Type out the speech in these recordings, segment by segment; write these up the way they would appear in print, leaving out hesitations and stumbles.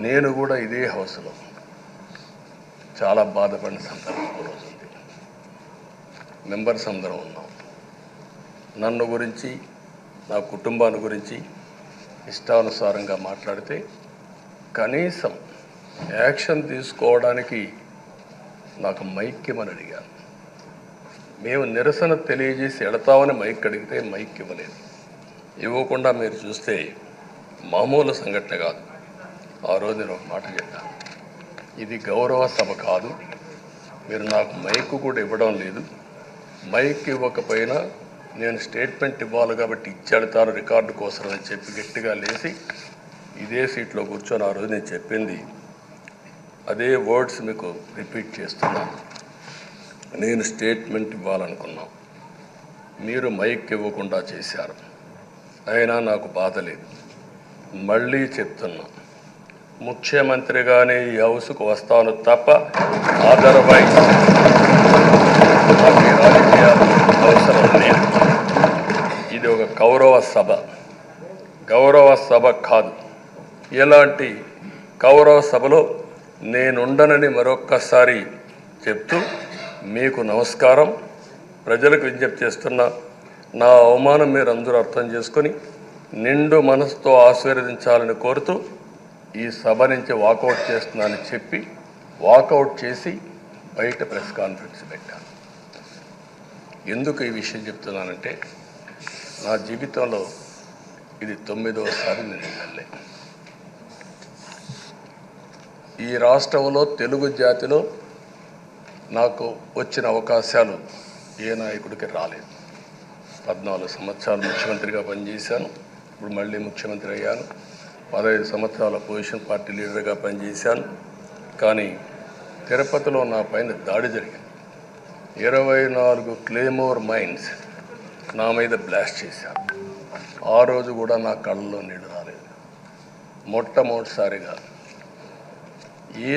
నేను కూడా ఇదే హౌస్లో చాలా బాధపడిన సందర్భం రోజు ఉంది. మెంబర్స్ అందరం ఉన్నాం. నన్ను గురించి నా కుటుంబాన్ని గురించి ఇష్టానుసారంగా మాట్లాడితే కనీసం యాక్షన్ తీసుకోవడానికి నాకు మైక్ ఇవ్వమని అడిగాను. మేము నిరసన తెలియజేసి ఎడతామని మైక్ అడిగితే మైక్ ఇవ్వలేదు. ఇవ్వకుండా మీరు చూస్తే మామూలు సంఘటన కాదు. ఆ రోజు నేను ఒక మాట చెప్పాను, ఇది గౌరవ సభ కాదు, మీరు నాకు మైక్ కూడా ఇవ్వడం లేదు, మైక్ ఇవ్వకపోయినా నేను స్టేట్మెంట్ ఇవ్వాలి కాబట్టి ఇచ్చేడతాను రికార్డు కోసం అని చెప్పి గట్టిగా లేచి ఇదే సీట్లో కూర్చొని ఆ రోజు నేను చెప్పింది అదే వర్డ్స్ మీకు రిపీట్ చేస్తున్నాను. నేను స్టేట్మెంట్ ఇవ్వాలనుకున్నాం, మీరు మైక్ ఇవ్వకుండా చేశారు. అయినా నాకు బాధ లేదు. మళ్ళీ చెప్తున్నా, ముఖ్యమంత్రిగానే ఈ హౌస్కు వస్తాను తప్ప అదర్వైజ్ రాజకీయాలు అవసరం లేదు. ఇది ఒక గౌరవ సభ కాదు. ఇలాంటి గౌరవ సభలో నేనుండనని మరొక్కసారి చెప్తూ మీకు నమస్కారం. ప్రజలకు విజ్ఞప్తి చేస్తున్నా, నా అవమానం మీరు అందరూ అర్థం చేసుకొని నిండు మనసుతో ఆశీర్వదించాలని కోరుతూ ఈ సభ నుంచి వాకౌట్ చేస్తున్నానని చెప్పి వాకౌట్ చేసి బయట ప్రెస్ కాన్ఫరెన్స్ పెట్టాను. ఎందుకు ఈ విషయం చెప్తున్నానంటే, నా జీవితంలో ఇది 9వసారి నేను వెళ్ళే. ఈ రాష్ట్రంలో తెలుగు జాతిలో నాకు వచ్చిన అవకాశాలు ఏ నాయకుడికి రాలేదు. 14 సంవత్సరాలు ముఖ్యమంత్రిగా పనిచేశాను. ఇప్పుడు మళ్ళీ ముఖ్యమంత్రి అయ్యాను. 15 సంవత్సరాల అపోజిషన్ పార్టీ లీడర్గా పనిచేశాను. కానీ తిరుపతిలో నా పైన దాడి జరిగింది. 24 క్లేమోర్ మైన్స్ నా మీద బ్లాస్ట్ చేశారు. ఆ రోజు కూడా నా కళ్ళలో నీళ్ళు రాలేదు. మొట్టమొదటిసారిగా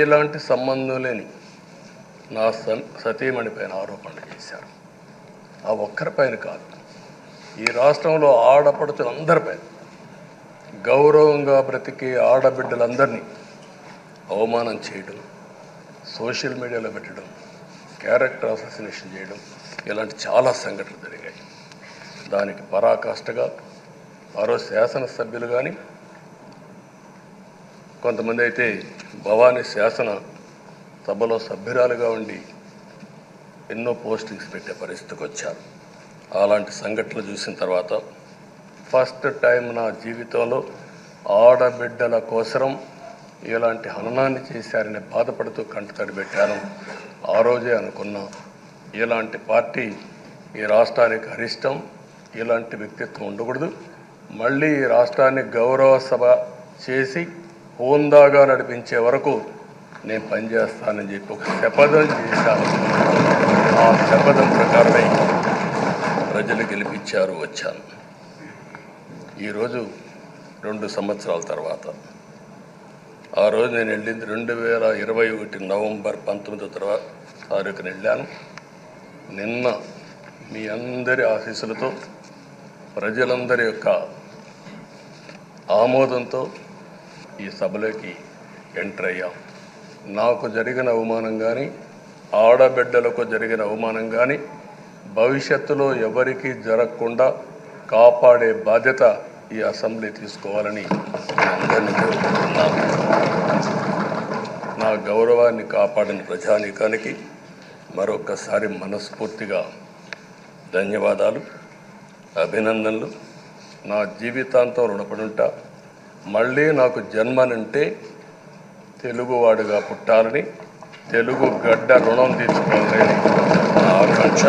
ఎలాంటి సంబంధం లేని నా సతీమణి పైన ఆరోపణలు చేశారు. ఆ ఒక్కరిపైన కాదు, ఈ రాష్ట్రంలో ఆడపడుచులందరిపైన, గౌరవంగా బ్రతికే ఆడబిడ్డలందరినీ అవమానం చేయడం, సోషల్ మీడియాలో పెట్టడం, క్యారెక్టర్ అసాసినేషన్ చేయడం, ఇలాంటి చాలా సంఘటనలు జరిగాయి. దానికి పరాకాష్ఠగా ఆ రోజు శాసనసభ్యులు కానీ, కొంతమంది అయితే భవానీ శాసన సభలో సభ్యురాలుగా ఉండి ఎన్నో పోస్టింగ్స్ పెట్టే పరిస్థితికి వచ్చారు. అలాంటి సంఘటనలు చూసిన తర్వాత ఫస్ట్ టైం నా జీవితంలో ఆడబిడ్డల కోసరం ఇలాంటి హననాన్ని చేశారని బాధపడుతూ కంటతడి పెట్టాను. ఆ రోజే అనుకున్నా, ఇలాంటి పార్టీ ఈ రాష్ట్రానికి అరిష్టం, ఇలాంటి వ్యక్తిత్వం ఉండకూడదు. మళ్ళీ ఈ రాష్ట్రాన్ని గౌరవ సభ చేసి హోందాగా నడిపించే వరకు నేను పనిచేస్తానని చెప్పి ఒక శపథం చేశాను. ఆ శపథం ప్రకారమే ప్రజలు గెలిపించారు, వచ్చాను. ఈరోజు 2 సంవత్సరాల తర్వాత, ఆ రోజు నేను వెళ్ళింది 2021 నవంబర్ 19వ తారీఖున వెళ్ళాను. నిన్న మీ అందరి ఆశీస్సులతో, ప్రజలందరి యొక్క ఆమోదంతో ఈ సభలోకి ఎంటర్ అయ్యాం. నాకు జరిగిన అవమానం కానీ, ఆడబిడ్డలకు జరిగిన అవమానం కానీ భవిష్యత్తులో ఎవరికీ జరగకుండా కాపాడే బాధ్యత ఈ అసెంబ్లీ తీసుకోవాలని అందరినీ కోరుకుంటున్నాను. నా గౌరవాన్ని కాపాడిన ప్రజానీకానికి మరొకసారి మనస్ఫూర్తిగా ధన్యవాదాలు, అభినందనలు. నా జీవితాంతం రుణపడి ఉంటా. మళ్ళీ నాకు జన్మనంటే తెలుగువాడుగా పుట్టాలని, తెలుగు గడ్డ రుణం తీర్చుకోవాలని నా ఆకాంక్ష.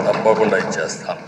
తప్పకుండా ఇచ్చేస్తాను.